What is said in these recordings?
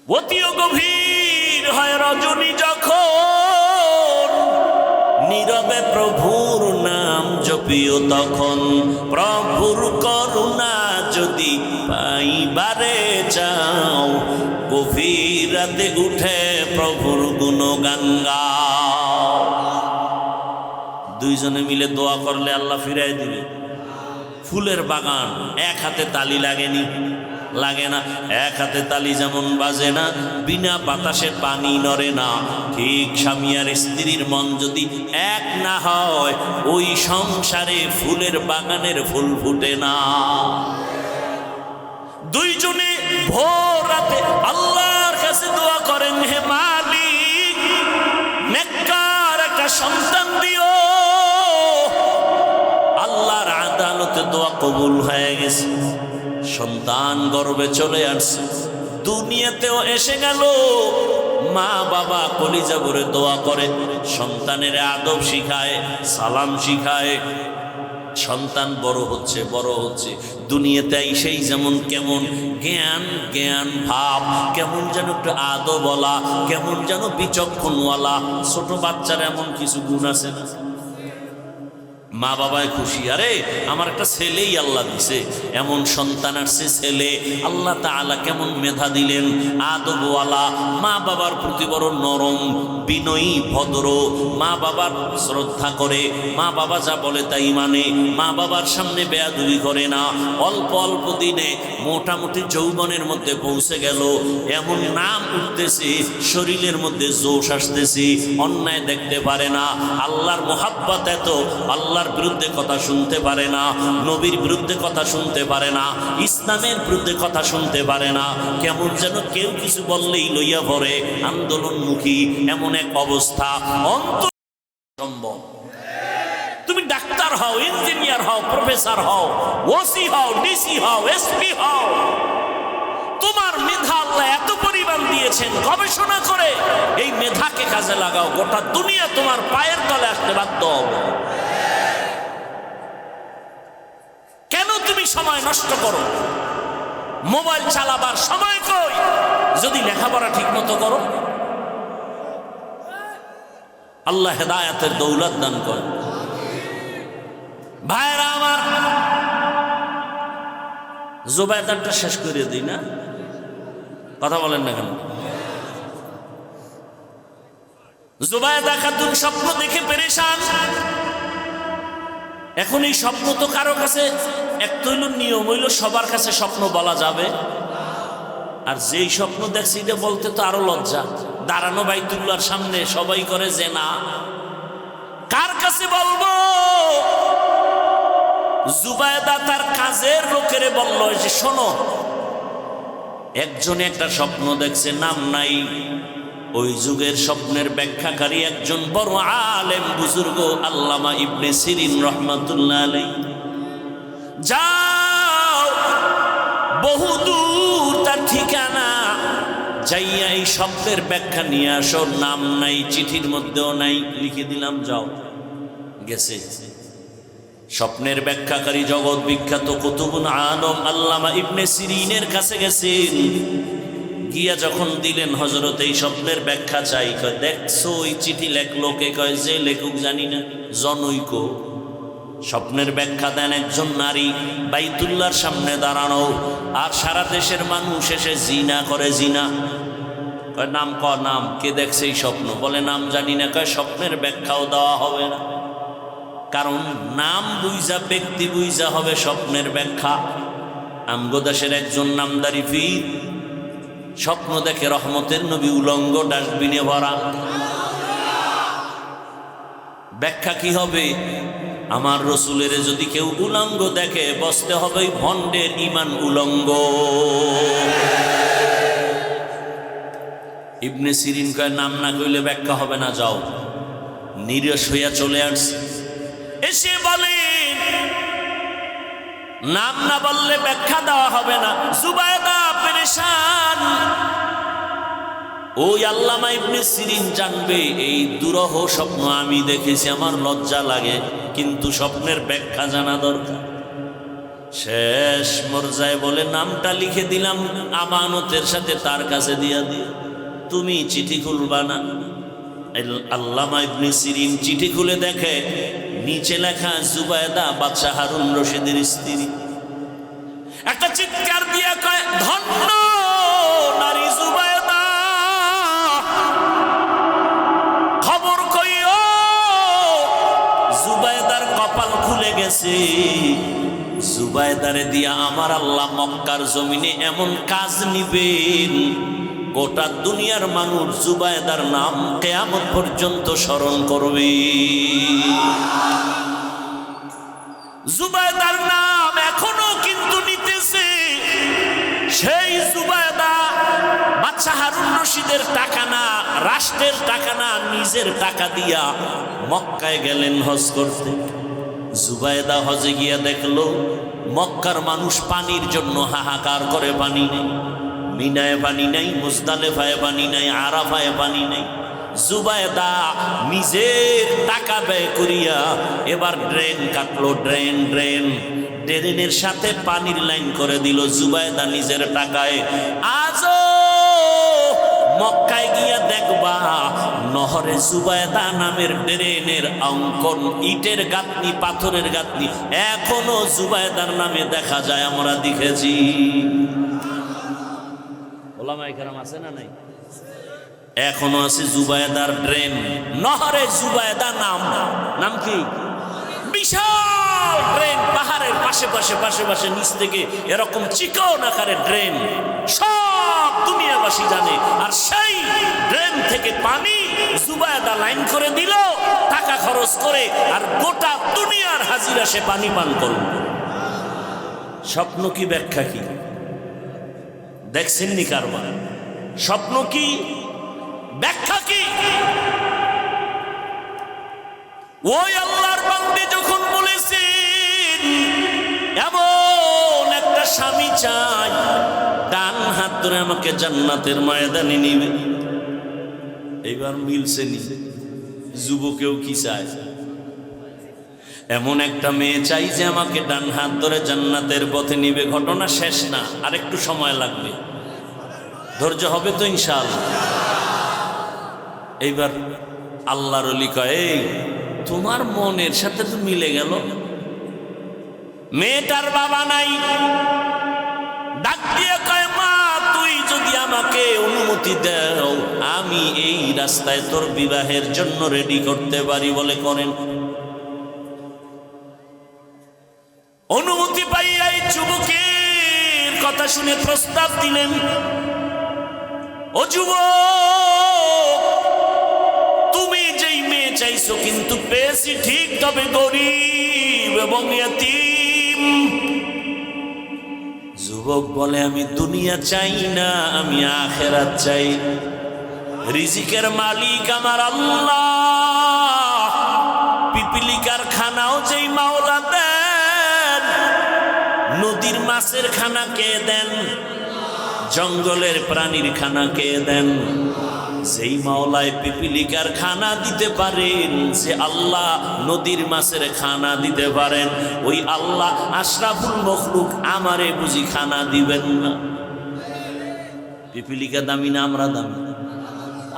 অতিও গভীর হয় রজনী যখন, নীরবে প্রভুর নাম জপিও তখন। প্রভুর করুণা যদি পাইবারে চাও, গভীর রাতে উঠে প্রভুর গুণগান গাও। দুইজনে মিলে দোয়া করলে আল্লাহ ফিরাই দিবে। ফুলের বাগান, এক হাতে তালি লাগেনি, লাগে না। এক হাতে তালি যেমন বাজে না, বিনা বাতাসে পানি নড়ে না, ঠিক স্বামী আর স্ত্রীর মন যদি এক না হয়, ওই সংসারে ফুলের বাগানের ফুল ফুটে না। দুইজনে ভোর রাতে আল্লাহর কাছে দোয়া করেন, হে মালিক, নেককার একটা সন্তান দিও। আল্লাহর আদালতে দোয়া কবুল হয়ে গেছে, সন্তান গর্ভে চলে আসছে, দুনিয়াতেও এসে গেল। মা বাবা কলিজা ভরে দোয়া করে, সন্তানের আদব শিখায়, সালাম শিখায়। সন্তান বড় হচ্ছে বড় হচ্ছে, দুনিয়াতে সেই যেমন কেমন জ্ঞান জ্ঞান ভাব, কেমন যেন একটু আদবওয়ালা, কেমন যেন বিচক্ষণওয়ালা। ছোট বাচ্চার এমন কিছু গুণ আছে না? মা বাবায় খুশি, আরে আমার একটা ছেলেই আল্লাহ দিছে, এমন সন্তান আসছে ছেলে। আল্লাহ তাআলা কেমন মেধা দিলেন, আদবওয়ালা, মা বাবার প্রতি বড় নরম, বিনয়ী, ভদ্র, মা বাবার শ্রদ্ধা করে, মা বাবা যা বলে তাই মানে, মা বাবার সামনে বেয়াদবি করে না। অল্প অল্প দিনে মোটামুটি যৌবনের মধ্যে পৌঁছে গেল, এমন নাম উঠতেছে, শরীরের মধ্যে জোশ আসতেছে, অন্যায় দেখতে পারে না। আল্লাহর মোহাব্বত এত, আল্লাহর বিরুদ্ধে কথা শুনতে পারে না, নবীর বিরুদ্ধে কথা শুনতে পারে না, ইসলামের বিরুদ্ধে কথা শুনতে পারে না। কেমন যেন কেউ কিছু বললেই লইয়া পড়ে, আন্দোলনমুখী এমন এক অবস্থা। সম্ভব তুমি ডাক্তার হও, ইঞ্জিনিয়ার হও, প্রফেসর হও, ওসি হও, ডিসি হও, এসপি হও, তোমার মেধা আল্লাহ এত পরিমাণ দিয়েছেন, গবেষণা করে এই মেধাকে কাজে লাগাও, গোটা দুনিয়া তোমার পায়ের তলে আসতে বাধ্য হবে। কেন তুমি সময় নষ্ট করো? মোবাইল চালাবার সময় কই, যদি লেখাপড়া ঠিক মতো করো। আল্লাহ হেদায়েতের দৌলত দান করে। ভাইরা আমার, জুবাইদারটা শেষ করে দিই না, কথা বলেন না কেন? জুবাইদা খাতুন স্বপ্ন দেখে পেরেশান। এখন এই স্বপ্ন তো কারো কাছে, এক তৈল নিয়ম হইল সবার কাছে স্বপ্ন বলা যাবে, আর যেই স্বপ্ন দেখছি এটা বলতে তো আরো লজ্জা। দাঁড়ানো বাইতুল্লাহর সামনে সবাই করে যে না, কার কাছে বলবো? জুবাইদা তার কাজের লোকেরে বলল যে শোনো, একজনে একটা স্বপ্ন দেখছে, নাম নাই। ওই যুগের স্বপ্নের ব্যাখ্যাকারী একজন বড় আলেম বুজুর্গ আল্লামা ইবনে সিরিন রহমাতুল্লাহ আলাইহি। যাও বহুদূর তার ঠিকানা, যাইয়া এই শব্দের ব্যাখ্যা নিয়ে আসো। নাম নাই, চিঠির মধ্যেও নাই, লিখে দিলাম, যাও। গেছে স্বপ্নের ব্যাখ্যাকারী জগৎ বিখ্যাত কুতুবুল আলম আল্লামা ইবনে সিরিনের কাছে গেছেন। গিয়া যখন দিলেন, হযরত এই স্বপ্নের ব্যাখ্যা চাই। কয় দেখছো ওই চিঠি লেখলো কে? কয় যে লেখক জানি না, জনৈক। স্বপ্নের ব্যাখ্যা দেন একজন নারী, বাইতুল্লাহর সামনে দাঁড়ানো, আর সারা দেশের মানুষ এসে জিনা করে। জিনা কয় নাম, নাম কে দেখছে এই স্বপ্ন? বলে নাম জানি না। কয় স্বপ্নের ব্যাখ্যাও দেওয়া হবে না, কারণ নাম বুঝা, ব্যক্তি বুঝা হবে স্বপ্নের ব্যাখ্যা। আমগো দেশের একজন নামদারি পীর স্বপ্ন দেখে রহমতের নবী উলঙ্গ, ডাস্টবিনে ভরা। ব্যাখ্যা কি হবে? আমার রসুলের যদি কেউ উলঙ্গ দেখে, বসতে হবে ভণ্ডের ইমান উলঙ্গ। ইবনে সিরিন কয় নাম না কইলে ব্যাখ্যা হবে না, যাও। নিরস হইয়া চলে আসছে, এসে বলেন নাম না বললে ব্যাখ্যা দেওয়া হবে না। জুবাইদা পেরেশান। ওই আল্লামা ইবনে সিরিন জানবে এই দুরহ স্বপ্ন আমি দেখেছি, আমার লজ্জা লাগে, কিন্তু স্বপ্নের ব্যাখ্যা জানা দরকার। শেষ মর্যায় বলে নামটা লিখে দিলাম আমানতের সাথে, তার কাছে দিয়া দিও, তুমি চিঠি খুলবা না। আল্লামা ইবনে সিরিন চিঠি খুলে দেখে নিচে লেখা জুবায়দা বাদশাহ হারুন রশিদের স্ত্রী। একটা চিৎকার দিয়া কয়, ধন্য নারী জুবায়দা, খবর কইও জুবায়দার কপাল খুলে গেছে। জুবায়দারে দিয়া আমার আল্লাহ মক্কার জমিনে এমন কাজ নিবেন, গোটা দুনিয়ার মানুষ জুবায়দার নাম কিয়ামত পর্যন্ত স্মরণ করবে। জুবায়দার নাম এখনো কিন্তু নিতেছে। সেই জুবায়দা বাদশাহ হারুন রশিদের টাকা না, রাষ্ট্রের টাকা না, নিজের টাকা দিয়া মক্কায় গেলেন হজ করতে। জুবায়দা হজে গিয়া দেখলো মক্কার মানুষ পানির জন্য হাহাকার করে, পানি নেই, মিনায় পানি নাই, মুজদালেফায় পানি নাই, আরাফায় পানি নাই। জুবায়দা নিজের টাকা ব্যয় করিয়া এবার ড্রেন কাটলো, ড্রেনের সাথে পানির লাইন করে দিল জুবায়দা নিজের টাকায়। আজও মক্কায় গিয়া দেখবা নহরে জুবায়দা নামের ড্রেনের অঙ্কন, ইটের গাঁথনি, পাথরের গাঁথনি এখনো জুবায়দার নামে দেখা যায়, আমরা দেখেছি। ওলামায়ে কেরাম আছে না নাই? এখনো আছে জুবায়দার ড্রেন, নহরে জুবায়দা নাম কি? বিশাল ড্রেন, পাহাড়ের পাশে নিচ থেকে এরকম চিকন আকারের ড্রেন, সব দুনিয়াবাসী জানে। আর সেই ড্রেন থেকে পানি জুবায়দা লাইন করে দিল টাকা খরচ করে, আর গোটা দুনিয়ার হাজিরা সে পানি পান করল। স্বপ্ন কি ব্যাখ্যা কি দেখছেননি কারবার? স্বপ্ন কি ব্যাখ্যা কি? ওই আল্লাহর বান্দী যখন বলেছেন এমন একটা স্বামী চাই, ডান হাত ধরে আমাকে জান্নাতের ময়দানে নিবে, এইবার মিলছে নি? যুবকেও কি চায়? এমন একটা মেয়ে চাই যে আমাকে ডান হাত ধরে জান্নাতের পথে নিবে। ঘটনা শেষ না, আর একটু সময় লাগবে, ধৈর্য হবে তো ইনশাআল্লাহ। এইবার আল্লাহর ওলি কয়, এই তোমার মনের সাথে তো মিলে গেল, মেয়েটার বাবা নাই, ডাক দিয়ে কয়, মা তুই যদি আমাকে অনুমতি দাও আমি এই রাস্তায় তোর বিবাহের জন্য রেডি করতে পারি। বলে করেন। অনুমতি পাইয়া এই যুবকের কথা শুনে প্রস্তাব দিলেন, ও যুবক, তুমি যেই মেয়ে চাইছো কিন্তু পেয়েছি ঠিক, তবে গরিব এবং ইয়াতীম। যুবক বলে, আমি দুনিয়া চাই না, আমি আখিরাত চাই। রিজিকের মালিক আমার আল্লাহ, পিপিলিকার খানাও যেই মাওলা দেন, নদীর মাছের খানা কে দেন, জঙ্গলের প্রাণীর খানা কে দেন? যেই মাওলায় পিপিলিকার খানা দিতে পারেন, যে আল্লাহ নদীর মাছের খানা দিতে পারেন, ওই আল্লাহ আশরাফুল মখলুক আমারে বুঝি খানা দিবেন না? পিপিলিকা দামি না আমরা দামি?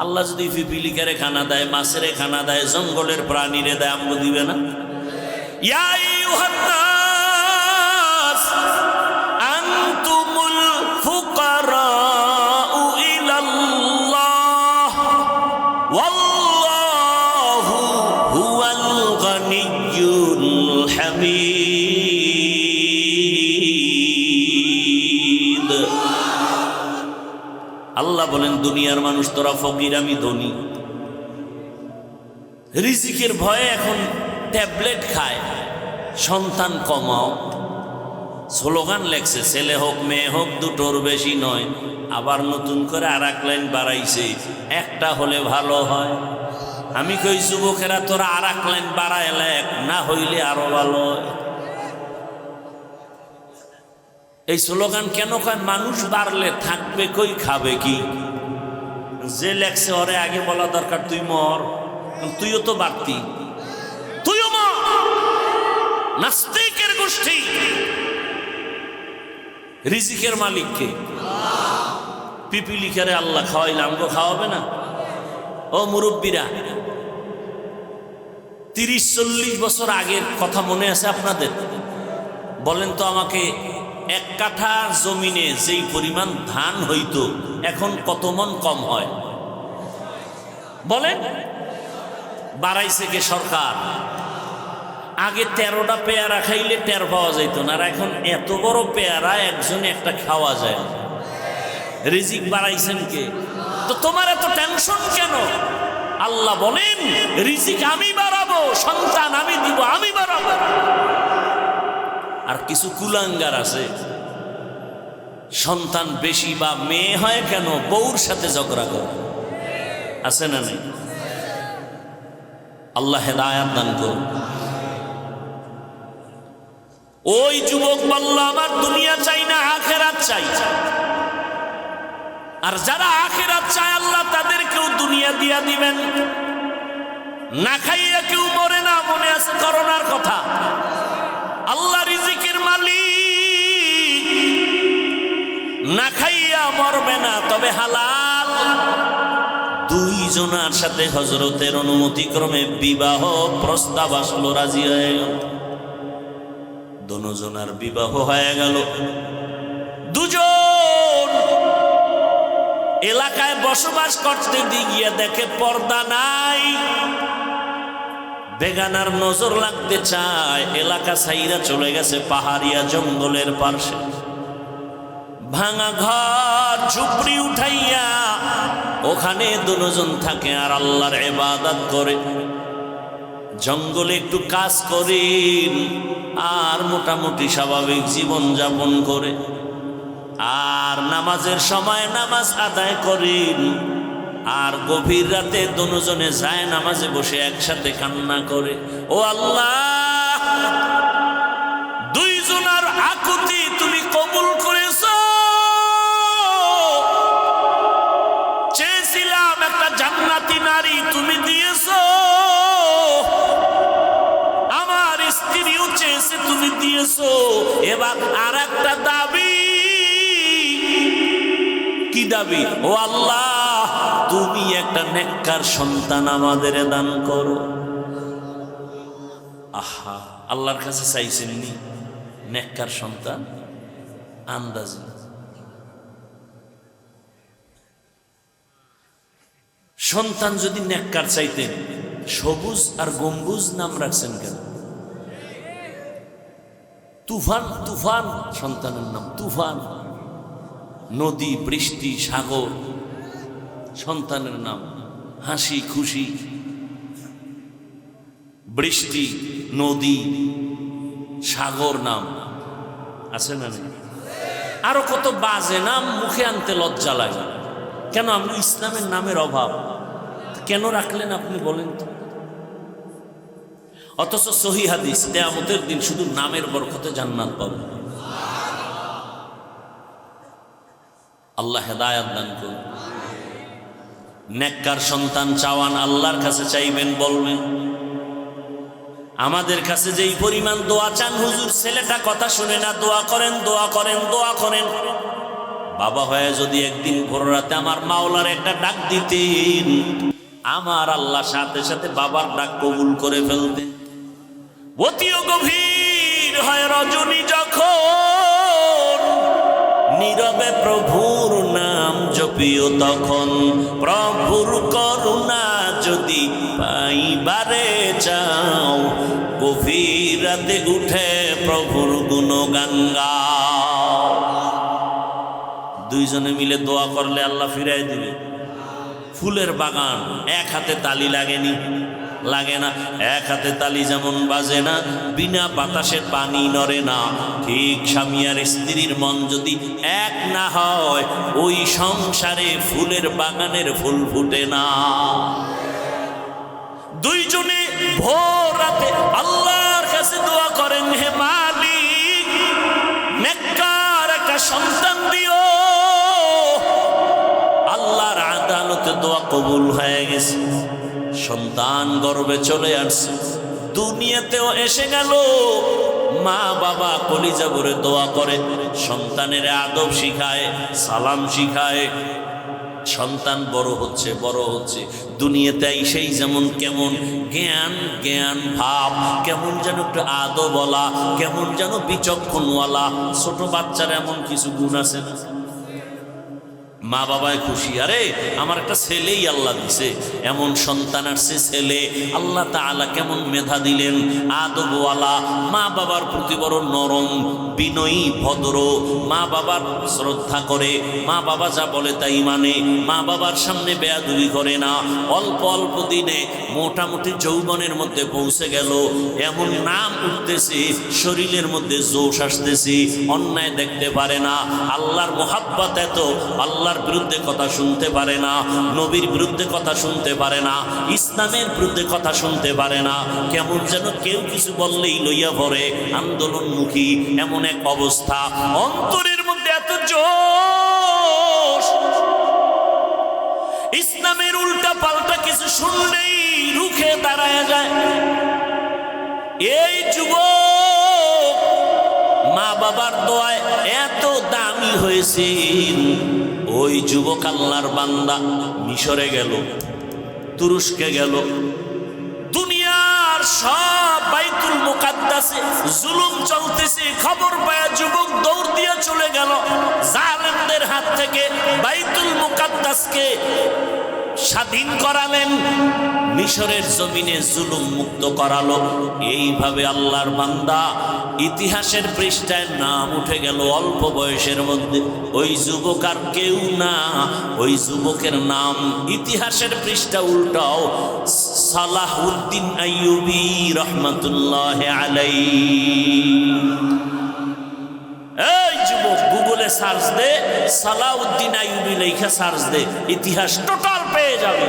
আল্লাহ যদি পিপিলিকারে খানা দেয়, মাছের খানা দেয়, জঙ্গলের প্রাণীরে দেয়, আমগো দিবে না? ইয়া আইয়ুহান নাস আনতুমুল ফুকারাউ ইলাল্লাহ ওয়াল্লাহু হুয়াল গানিয়্যুল হামিদ। আল্লাহ বলেন, দুনিয়ার মানুষ তোরা ফকির, আমি ধনী। রিজিকের ভয়ে এখন ট্যাবলেট খায়, সন্তান কমাও। স্লোগান লেখছে, ছেলে হোক মেয়ে হোক দুটোর বেশি নয়। আবার নতুন করে আর এক লাইন বাড়াইছে, একটা হলে ভালো হয়। আমি কই যুবকেরা, তোরা আর এক লাইন বাড়ায় লেখ, না হইলে আরো ভালো হয়। এই স্লোগান কেন কয়? মানুষ বাড়লে থাকবে কই, খাবে কি? যে লেখছে ওরে আগে বলা দরকার, তুই মর, তুইও তো বাড়তি, তুইও মর। নাস্তিকের গোষ্ঠী রিজিকের মালিককে। পিপিলিকারে আল্লাহ খাওয়াইলে আমাকে খাওয়াবে না? ও মুরব্বীরা, 30-40 বছর আগের কথা মনে আছে আপনাদের? বলেন তো আমাকে, 1 কাঠা জমিনে যেই পরিমাণ ধান হইতো এখন কত মন কম হয়? বলেন। বাড়াইছে কে? সরকার। আগে 13টা পেয়ারা খাইলে টের পাওয়া যাইত না, আর এখন এত বড় পেয়ারা একজনে একটা খাওয়া যায়। রিজিক বাড়াইছেন কে? তো তোমার এত টেনশন কেন? আল্লাহ বলেন রিজিক আমি বাড়াবো, সন্তান আমি দিব, আমি বাড়াবো। আর কিছু কুলাঙ্গার আছে, সন্তান বেশি বা মেয়ে হয় কেন বউর সাথে ঝগড়া করে, আছে না নেই? আল্লাহ হেদায়াত দান করুন। ওই যুবক বলল আমার দুনিয়া চাই না, আখিরাত চাই। আর যারা আখিরাত চায় আল্লাহ তাদেরকেও দুনিয়া দিয়া দিবেন। না খাইয়া কেউ মরে না, মনে আছে করোনার কথা? আল্লাহ রিজিকের মালিক, না খাইয়া মরবে না, তবে হালাল। 2 জনার সাথে হযরতের অনুমতি ক্রমে বিবাহ প্রস্তাব আসলো, রাজি হয়ে গেল। 2 জনার বিবাহ হয়ে গেল। 2 জন এলাকায় বসবাস করতে গিয়ে দেখে পর্দা নাই, বেগানার নজর লাগতে চায়। এলাকা ছাইরা চলে গেছে পাহাড়িয়া জঙ্গলের পাশে। ভাঙা ঘর ঝুপড়ি উঠাইয়া ওখানে 2 জন থাকে আর আল্লাহর ইবাদত করে। জঙ্গলে একটু কাজ করেন আর মোটামুটি স্বাভাবিক জীবন যাপন করে, আর নামাজের সময় নামাজ আদায় করেন। আর গভীর রাতে 2 জনে যায় নামাজে বসে একসাথে কান্না করে, ও আল্লাহ 2 জনার আকুতি তুমি কবুল করেছো। চেয়েছিলাম একটা জান্নাতি নারী, তুমি দিয়েছো। আমার স্ত্রীও চেয়েছে, তুমি দিয়েছো। এবার আর একটা দাবি। কি দাবি? ও আল্লাহ তুমি একটা নেককার সন্তান আমাদের দান করো। আহা, আল্লাহর কাছে চাইছেন নি নেককার সন্তান? আন্দাজে সন্তান যদি নেককার চাইতেন, সবুজ আর গম্বুজ নাম রাখছেন কেন? তুফান, তুফান সন্তানের নাম তুফান। নদী, বৃষ্টি, সাগর সন্তানের নাম। হাসি খুশি, বৃষ্টি, নদী, সাগর নাম আছে না? আরো কত বাজে নাম মুখে আনতে লজ্জা লাগে। কেন? আপনি ইসলামের নামের অভাব কেন রাখলেন আপনি বলেন তো? অথচ সহিহ হাদিস, কিয়ামতের দিন শুধু নামের বরকতে জান্নাত পাবেন। আল্লাহ হেদায়াত দান করুন। নেককার সন্তান চাওয়ান, আল্লাহর কাছে চাইবেন, বলবেন আমাদের কাছে যেই পরিমাণ দোয়া চান, হুজুর ছেলেটা কথা শুনে না, দোয়া করেন, দোয়া করেন, দোয়া করেন। বাবা হয়ে যদি একদিন ভোর রাতে আমার মাওলার একটা ডাক দিতেন, আমার আল্লাহ সাথে সাথে বাবার ডাক কবুল করে ফেলতেন। অতিও গভীর হয় রজনী যখন, নীরবে প্রভুর নাম জপিও তখন। প্রভুর করুণা যদি পাইবারে চাও, গভীর রাতে উঠে প্রভুর গুণগান গাও। 2 জনে মিলে দোয়া করলে আল্লাহ ফিরাই দিবে। ফুলের বাগান, এক হাতে তালি লাগেনি? লাগে না। এক হাতে তালি যেমন বাজে না, বিনা বাতাসে পানি নড়ে না, ঠিক স্বামী আর স্ত্রীর মন যদি এক না হয়, ওই সংসারে ফুলের বাগানের ফুল ফুটে না। 2 জনে ভোর রাতে আল্লাহর কাছে দোয়া করেন, হে মালিক নেককার একটা সন্তান দিও। আল্লাহর আদালতে দোয়া কবুল হয়ে গেছে, সন্তান গর্ভে চলে আসছে, দুনিয়াতেও এসে গেল। মা বাবা কলিজা ভরে দোয়া করে, সন্তানের আদব শিখায়, সালাম শিখায়। সন্তান বড় হচ্ছে দুনিয়াতে সেই যেমন কেমন জ্ঞান জ্ঞান ভাব, কেমন যেন একটু আদবওয়ালা, কেমন যেন বিচক্ষণওয়ালা। ছোট বাচ্চার এমন কিছু গুণ আছে না? মা বাবায় খুশি, আরে আমার একটা ছেলেই আল্লাহ দিছে, এমন সন্তান আসছে ছেলে। আল্লাহ তাআলা কেমন মেধা দিলেন, আদবওয়ালা, মা বাবার প্রতি বড় নরম, বিনয়ী, ভদ্র, মা বাবার শ্রদ্ধা করে, মা বাবা যা বলে তাই মানে, মা বাবার সামনে বেয়াদবি করে না। অল্প অল্প দিনে মোটামুটি যৌবনের মধ্যে পৌঁছে গেল, এমন নাম উঠতেছে, শরীরের মধ্যে জোশ আসতেছে, অন্যায় দেখতে পারে না, আল্লাহর মোহাব্বত এত, আল্লাহর বিরুদ্ধে কথা শুনতে পারে না, নবীর বিরুদ্ধে কথা শুনতে পারে না, ইসলামের বিরুদ্ধে কথা শুনতে পারে না। কেমন যেন কেউ কিছু বললেই লইয়া পড়ে, আন্দোলনমুখী এমন এক অবস্থা। অন্তরের মধ্যে এত জোশ, ইসলামের উল্টা পাল্টা কিছু শুনলেই রুখে দাঁড়ায় যায়। এই যুবক মা বাবার দোয়ায় এত দামি হয়েছে। ওই যুবক আল্লাহর বান্দা মিশরে গেল, তুরস্কে গেল, দুনিয়ার সব বাইতুল মুকাদ্দাসে জুলুম চলতেছে, খবর পায় যুবক দৌড় দিয়ে চলে গেল, জালেমদের হাত থেকে বাইতুল মুকাদ্দাসকে স্বাধীন করালেন, মিশরের জমিনে জুলুম মুক্ত করালো। এইভাবে আল্লাহর বান্দা ইতিহাসের পৃষ্ঠায় নাম উঠে গেল অল্প বয়সের মধ্যে। ওই যুবক আর কেউ না, ওই যুবকের নাম ইতিহাসের পৃষ্ঠা উল্টাও সালাহুদ্দিন আইয়ুবী রহমাতুল্লাহ আলাইহি। এই যুবক গুগলে সার্চ দে, সালাউদ্দিন আইয়ুবী লেখা সার্চ দে, ইতিহাস টোটাল পেয়ে যাবে।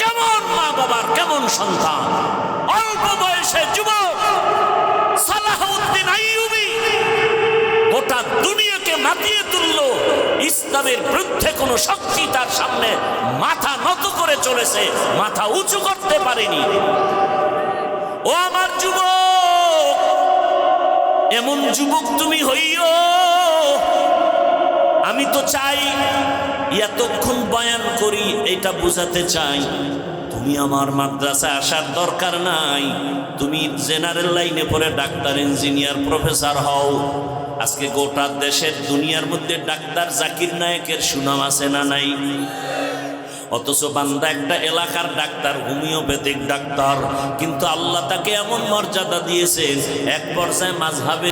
কেমন মা বাবার কেমন সন্তান, অল্প বয়সে যুবক সালাউদ্দিন আইয়ুবী গোটা দুনিয়াকে মাতিয়ে তুলল। ইসলামের বিরুদ্ধে কোন শক্তি তার সামনে মাথা নত করে চলেছে, মাথা উঁচু করতে পারেনি। ও আমার যুবক, এমন যুবক তুমি হইও। আমি তো চাই এতক্ষণ বয়ান করি, এটা বোঝাতে চাই তুমি আমার মাদ্রাসায় আসার দরকার নাই, তুমি জেনারেল লাইনে পড়ে ডাক্তার, ইঞ্জিনিয়ার, প্রফেসর হও। আজকে গোটা দেশের দুনিয়ার মধ্যে ডাক্তার জাকির নায়েকের সুনাম আছে না নাই? অথচ বান্দা একটা এলাকার ডাক্তার, হোমিওপ্যাথিক ডাক্তার, কিন্তু আল্লাহ তাকে এমন মর্যাদা দিয়েছেন, এক পর্যায়ে মাযহাবে